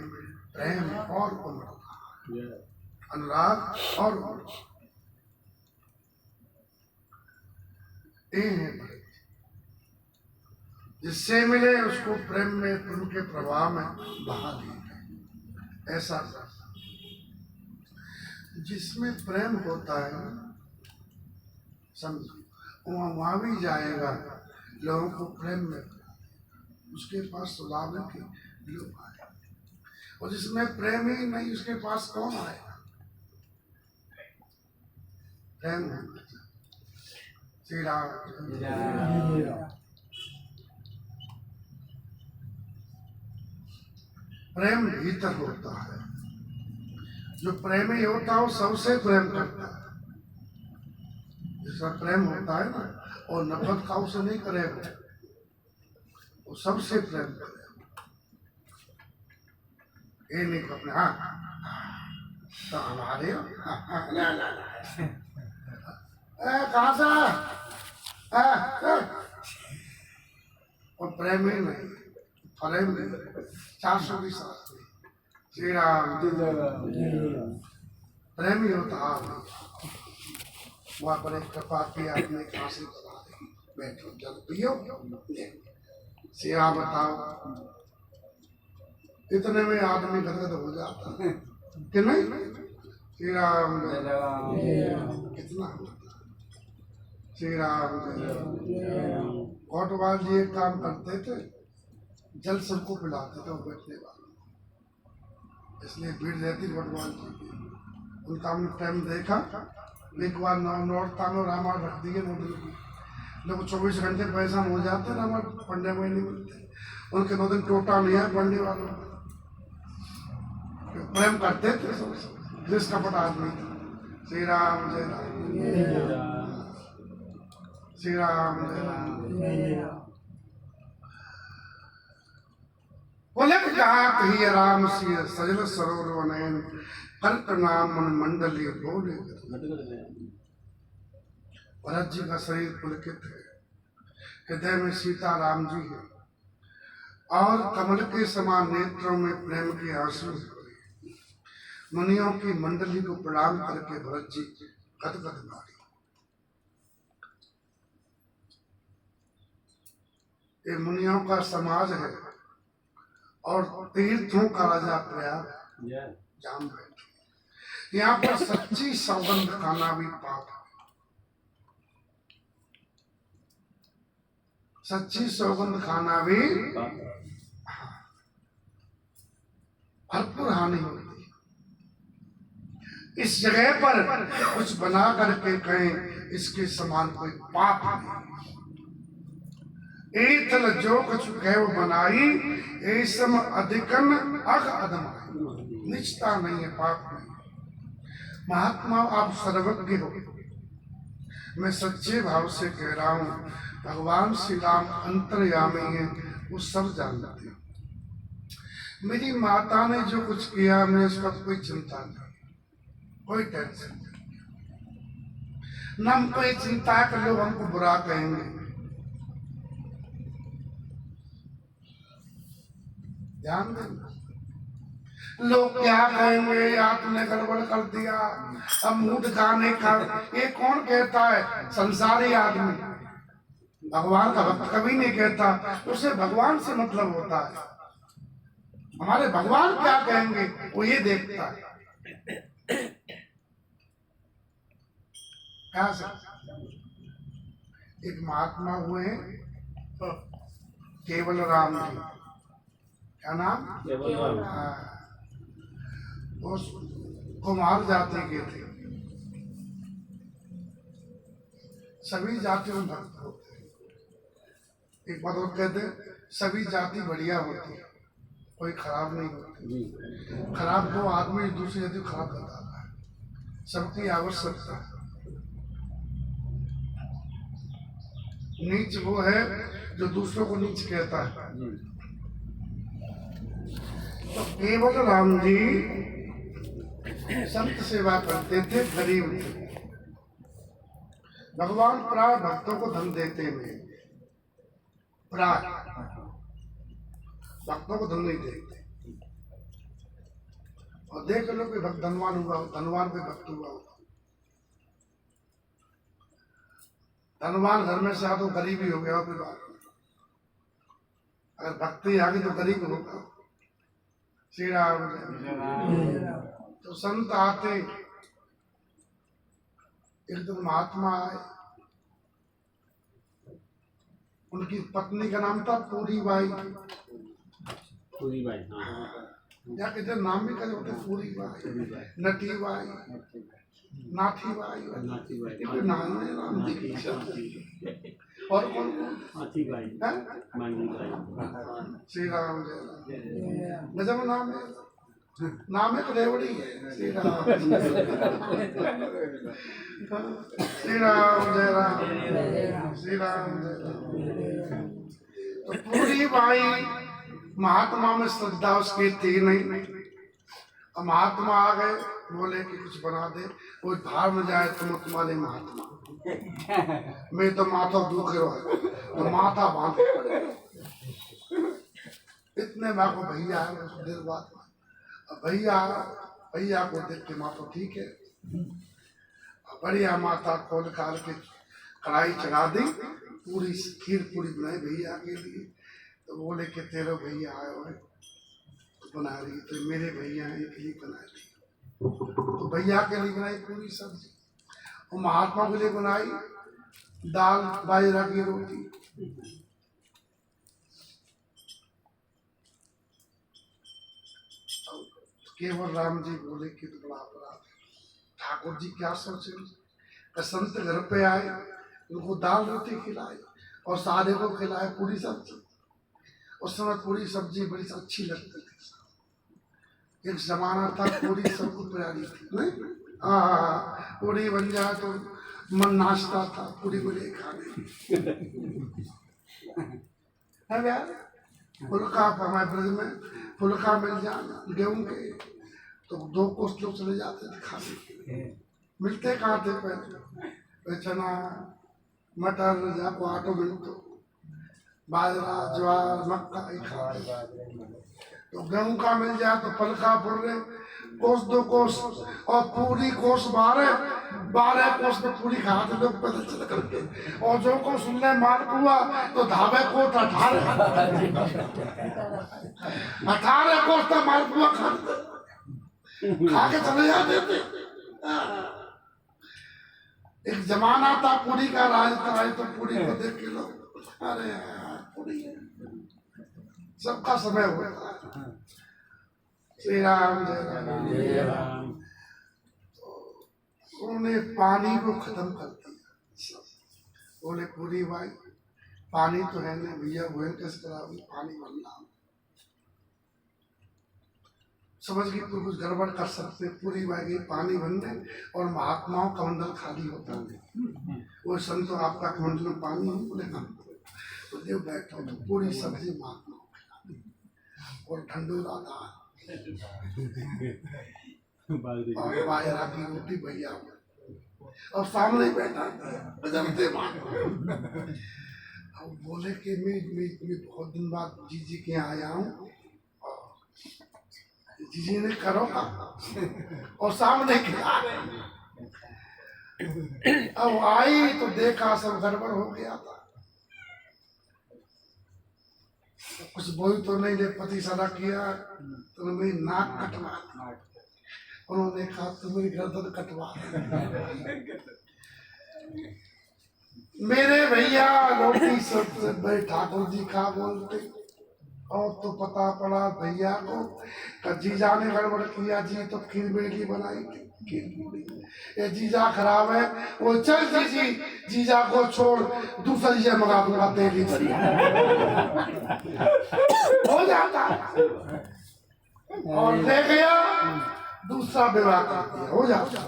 प्रेम और उमड़ रहा, अनुराग और जिससे मिले उसको प्रेम में उनके प्रभाव में बहा दिए। ऐसा जिसमें प्रेम होता है समझो, वहां भी जाएगा, लोगों को प्रेम में उसके पास सुधारने के लोग आए, और जिसमें प्रेम ही नहीं उसके पास कौन आएगा। प्रेम श्री राम। प्रेम भीतर होता है, जो प्रेमी होता है वो सबसे प्रेम करता है। जिसका प्रेम होता है ना, और नफरत का उसे नहीं करेगा, वो सबसे प्रेम करेगा। ये नहीं अपने तो हमारे कहाँ से और प्रेम ही नहीं, प्रेम नहीं। 420 साल श्री राम प्रेम ही होता है। वहाँ पर एक कृपा की आपने खांसी बता दी, बैठो जल पियो। श्री राम बताओ, इतने में आदमी गदगद हो जाता है कि नहीं? श्री राम कितना श्री राम। कोटवाल जी एक काम करते थे, जल सबको पिलाते थे वो बैठने वाले, इसलिए भीड़ रहती कोटवाल जी की। उनका हमने टाइम देखा, एक बार नौरता में रामायण रख दिए नौ दिन, जब 24 घंटे पैसा हो जाते रामायण पंडे में नहीं मिलते, उनके 9 दिन टोटा नहीं है पंडे वालों में। प्रेम करते थे जिस कपट आदमी था। श्री राम जय राम, श्री राम जय राम। बोले कहा कही राम सिय सजल सरोवर नयन, कल्प नाम मन मंडली बोले। भरत जी का शरीर पुलकित है, हृदय में सीता राम जी है, और कमल के समान नेत्रों में प्रेम के आंसू है। मुनियों की मंडली को प्रणाम करके भरत जी गदगद मारी। ये मुनियों का समाज है, और तीर्थों का राजा प्रयाग जाम बैठे। यहाँ पर सच्ची सौगंध खाना भी पाप है, सच्ची सौगंध खाना भी भरपूर हानि होती है। इस जगह पर कुछ बना करके कहें इसके समान कोई पाप नहीं। एतल जो कुछ कहे वो बनाई, ऐसम अधिकन अग अदमाई। निचता नहीं है, पाप नहीं। महात्मा आप सर्वज्ञ हो, मैं सच्चे भाव से कह रहा हूँ, भगवान श्री राम अंतर्यामी है, वो सब जानते हैं। मेरी माता ने जो कुछ किया मैं इसका कोई चिंता नहीं, कोई टेंशन नहीं। न हमको ये चिंता है कि लोग हमको बुरा कहेंगे। ध्यान देना, लोग क्या कहेंगे, आपने गड़बड़ कर दिया, अब मूड खाने का। ये कौन कहता है? संसारी आदमी। भगवान का भक्त कभी नहीं कहता, उसे भगवान से मतलब होता है। हमारे भगवान क्या कहेंगे वो ये देखता है। क्या सर? एक महात्मा हुए केवल राम जी, क्या नाम? वो कुमार जाति के थे। सभी जाति में भक्त होते हैं। एक बात और कहते, सभी जाति बढ़िया होती है, कोई खराब नहीं होती। खराब वो आदमी दूसरी जाति को खराब बताता है, सबकी आवश्यकता है। नीच वो है जो दूसरों को नीच कहता है। तो केवल राम जी संत सेवा करते थे, गरीब थे। भगवान प्राय भक्तों को धन देते हैं, प्राय भक्तों को धन नहीं देते। और देख लो कि भक्त धनवान हुआ, धनवान पे भक्त हुआ। धनवान घर में से आ तो गरीब ही हो गया, कोई बात नहीं। अगर भक्ति आ गई तो गरीब होगा। श्री राम। तो संत आते, एक दिन महात्मा आए, उनकी पत्नी का नाम था पूरी बाई। या कितने नाम भी करे होते, पूरी बाई, नटी बाई, नाथी बाई, कोई नाम है, नाम देखिए। और कौन कौन? श्री राम जय राम। गजब नाम है, नाम है रेवड़ी है। श्री राम, श्री राम जय राम, श्री राम जय राम। तो पूरी बाई महात्मा में श्रद्धा उसकी थी नहीं। अब महात्मा आ गए, बोले कि कुछ बना दे, कोई बाहर में जाए तो तुम्हारे महात्मा मैं तो माथा दुख रहा तो माथा बांधे पड़े। इतने बार को भैया है कुछ देर बाद भैया को देख के माथा ठीक है, बढ़िया माथा खोल काल के कढ़ाई चढ़ा दी, पूरी खीर पूरी बनाई भैया के लिए। तो बोले कि तेरे भैया आए हुए तो बना रही, तो मेरे भैया हैं के लिए बना रही। तो भैया के लिए बनाई पूरी सब्जी और महात्मा के लिए बनाई दाल बाजरा की रोटी। केवल राम जी बोले कि तो बड़ा अपराध है, ठाकुर जी क्या सोचे। संत घर पे आए, उनको दाल रोटी खिलाई और सादे को खिलाए पूरी सब्जी। उस समय पूरी सब्जी बड़ी अच्छी लगती थी। एक जमाना था पूरी सबको प्यारी थी, नहीं? हाँ, पूरी बन जाए तो मन नाचता था पूरी बड़े खाने। है यार, फुल्का हमारे ब्रज में फुल्का मिल जाना गेहूं के तो 2 कोस लोग चले जाते थे खाने के लिए। मिलते कहाँ थे पहले, चना मटर जाको आटो मिलतो, बाजरा ज्वार मक्का ही खाते। तो गेहूं का मिल जाए तो फुल्का फुर्रे कोस 2 कोस और पूरी कोस 12 कोस में पूरी खाते लोग पैदल चल करके। और जो को सुन ले मार हुआ तो धाबे को 18 कोस तो मार हुआ खाते, खा के चले जाते थे। एक जमाना था पूरी का राज था, तो पूरी को देख के लोग अरे यार पूरी सबका समय होता है। श्री राम जय राम जय राम। उन्होंने पानी को खत्म कर दिया। बोले पूरी भाई पानी तो है ना भैया, वो कैसे करा पानी बनना। समझ गई तो कुछ गड़बड़ कर सकते, पूरी बात गई पानी बनने और महात्माओं का मंडल खाली होता है। वो संतो आपका कमंडल में पानी नहीं, बोले ना तो देव बैठो तो पूरी सब्जी महात्माओं और ठंडूरा दाल और बाजरा की रोटी भैया और सामने बैठा बजमते महात्मा। अब बोले कि मैं बहुत दिन बाद जी के यहाँ आया हूँ, जी ने करो और सामने खिला। अब आई तो देखा सब गड़बड़ हो गया था। तो कुछ बोल तो नहीं ले, पति सदा किया तो मेरी नाक कटवा, उन्होंने कहा तुम मेरी गर्दन कटवा। मेरे भैया रोटी सबसे बड़े ठाकुर जी खा बोलते और तो पता पड़ा भैया को जीजा ने गड़बड़ किया। जी तो खीर बेटी बनाई थी, ये जीजा खराब है, वो चल जी जीजा को छोड़ दूसरा जीजा मंगा दूंगा तेली हो जाता और ले गया दूसरा विवाह कर दिया, हो जाता।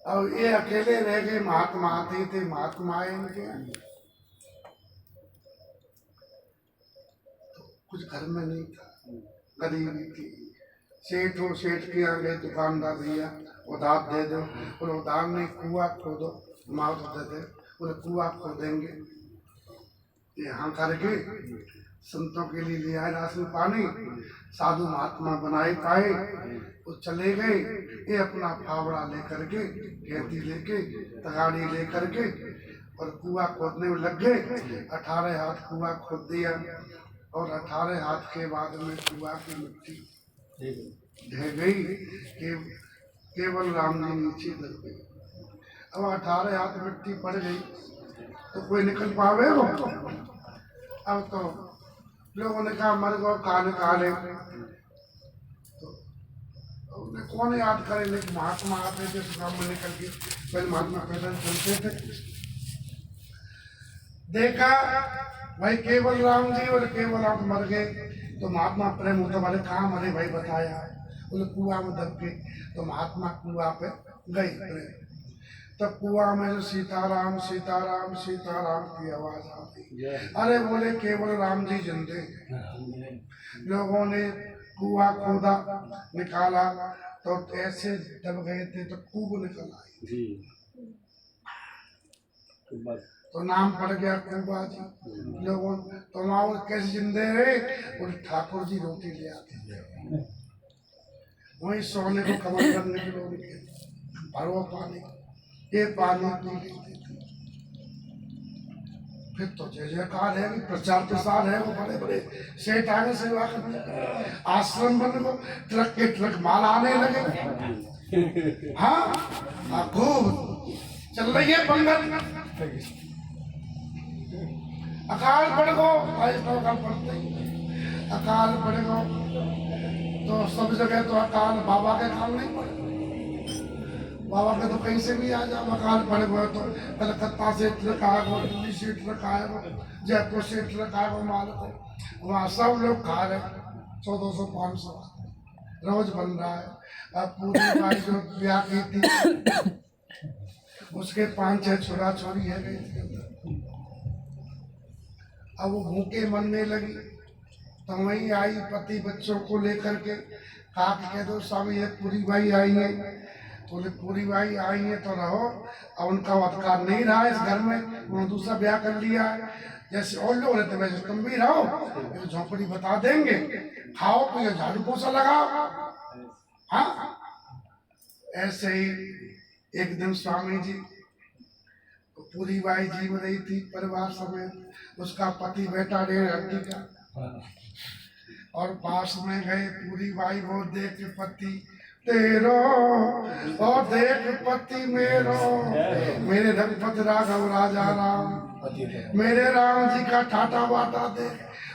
और ये अकेले रह गए, महात्मा आते थे, महात्मा आए इनके कुछ घर में नहीं था, गरीबी थी। सेठ के यहाँ गए दुकानदार भैया उधार दे दो, बोले उधार नहीं कुआ खोदो, माउस दे दे, बोले कुआ खोदेंगे। यहाँ करके संतों के लिए ले आए राशन पानी, साधु महात्मा बनाए पाए, वो चले गए। ये अपना फावड़ा लेकर के खेती लेके तगाड़ी लेकर के और कुआ खोदने में लग गए। 18 हाथ कुआ खोद दिया और 18 हाथ के बाद में कुआ की मिट्टी ढह गई। केवल राम जी नीचे लग गए। अब 18 हाथ मिट्टी पड़ गई तो कोई निकल पावे वो। अब तो लोगों ने कहा मर गो कान काले, तो उन्हें कौन याद करे। लेकिन महात्मा आते थे सुबह में निकल के, पहले महात्मा पैदल चलते थे। देखा भाई केवल राम जी और केवल राम मर गए, तो महात्मा प्रेम होता वाले कहाँ मरे भाई बताया, बोले कुआ में दब गए। तो महात्मा कुआ पे गए, तब कुआ में जो सीताराम सीताराम सीताराम की आवाज आती। अरे बोले केवल राम जी जिंदे। लोगों ने कुआ खोदा, निकाला तो ऐसे दब गए थे तो खूब निकल आई जी तो बस तो नाम पड़ गया कुबा जी। लोगों तो वहाँ कैसे जिंदे रहे और ठाकुर जी रोटी ले आते थे वहीं सोने को कमर करने के लोग भरो पानी ये पानी पी लेते थे। फिर तो जय जयकार है कि प्रचार प्रसार है वो बड़े बड़े सेठ आगे सेवा करने लगे। आश्रम बन गो ट्रक के ट्रक माल आने लगे। हाँ खूब चल रही है पंगत। अकाल पड़ गो अकाल पड़ते ही अकाल पड़ गो तो सब जगह तो अकाल बाबा के काम नहीं पड़े। बाबा के तो कहीं से भी आ जाओ अकाल पड़े गए तो कलकत्ता से ट्रक आए गो दिल्ली से ट्रक आए गो जयपुर से ट्रक आए गो माल को वहाँ सब लोग खा रहे 100-200-500 रोज बन रहा है। अब पूरी बाई जो ब्याह की थी उसके 5-6 छोरा छोरी है गई थी। अब वो भूखे मरने लगी तो वहीं आई पति बच्चों को लेकर के कहा कि कह दो स्वामी ये पूरी बाई आई है। बोले पूरी बाई आई है तो रहो अब उनका अधिकार नहीं रहा इस घर में उन्होंने दूसरा ब्याह कर लिया है। जैसे और लोग रहते वैसे तुम भी रहो तो झोंपड़ी बता देंगे खाओ पियो झाड़ू पोछा लगाओ। हाँ ऐसे ही एक दिन स्वामी जी पूरी बाई जी में रही थी परिवार समेत उसका पति बेटा 1.5 हड्डी का और पास में गए पूरी बाई वो देख पति तेरो और देख पति मेरो मेरे रघुपति राघव राजा राम मेरे राम जी का टाटा वाटा देख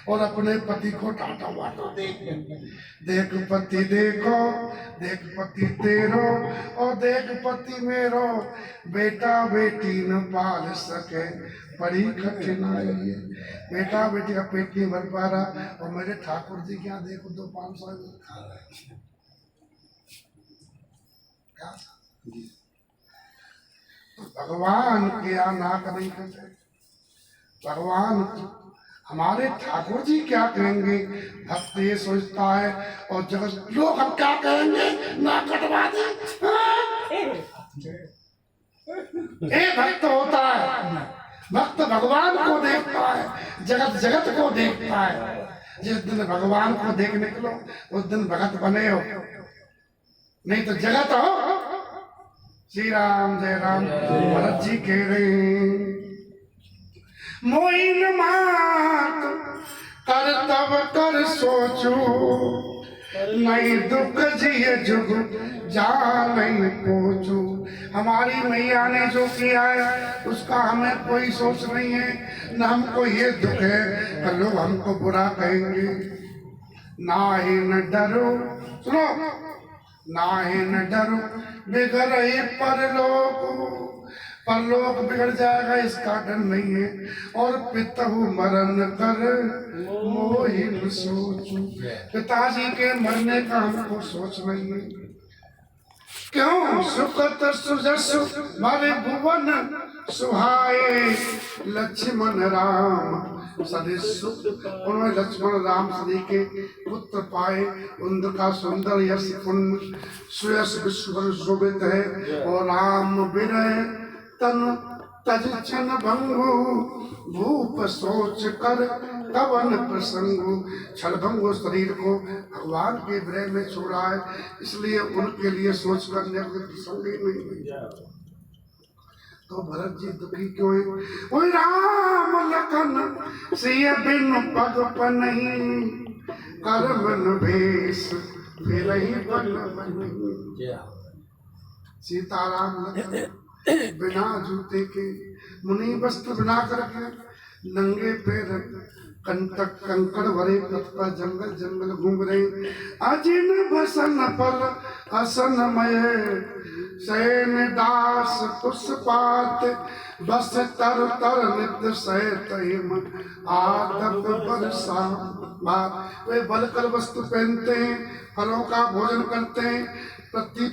और अपने पति को टाटा वाटा देख। देख पति देखो देख पति तेरो और देख पति मेरो बेटा बेटी न पाल सके बड़ी कठिनाई है। बेटा बेटी का पेट नहीं भर पा रहा और मेरे ठाकुर जी क्या देखो 200-500 खा रहे हैं। भगवान क्या नाक नहीं करते भगवान हमारे ठाकुर जी क्या कहेंगे। भक्त ये सोचता है और जगत लोग हम क्या कहेंगे ना कटवा दे। एक भक्त होता है भक्त भगवान को देखता है जगत जगत को देखता है। जिस दिन भगवान को देख निकलो उस दिन भगत बने हो नहीं तो जगत हो। श्री राम जय राम भरत जी कह रहे मोइन मात कर तब कर सोचो नहीं दुख जिये जुग जा नहीं पहुँचू। हमारी मैया ने जो किया है उसका हमें कोई सोच नहीं है न हमको ये दुख है कि लोग हमको बुरा कहेंगे। ना ही न डरो सुनो ना ही न डरो बिगड़ परलोक बिगड़ जाएगा इसका डर नहीं है। और पितहु मरण कर मोहि न सोचू पिताजी के मरने का हमको सोच नहीं है। क्यों सुखत सुजसु मारे भुवन सुहाए लक्ष्मण राम सदी सुख। उन्होंने लक्ष्मण राम सदी के पुत्र पाए उनका सुंदर यश पुण्य सुयश विश्व शोभित है। और राम विरह तन तज छन भंगु भूप सोच कर कवन प्रसंगु। छलभंगु शरीर को भगवान के विरह में छोड़ा है इसलिए उनके लिए सोच करने के प्रसंग ही नहीं। तो भरत जी दुखी क्यों है। ओए राम लखन सिय बिन पग पनहि कर मन भेष फिरहि बन बनि। सीताराम लखन बिना जूते के मुनि वस्त्र बना कर के नंगे पैर कंटक कंकड़ भरे पथ पर जंगल जंगल घूम रहे। अजिन बसन पल असनमय सैन दास पुष्पात बस तर तर नित्य सहित हिम आदत बरसा। वे बलकर वस्त्र पहनते हैं फलों का भोजन करते हैं प्रति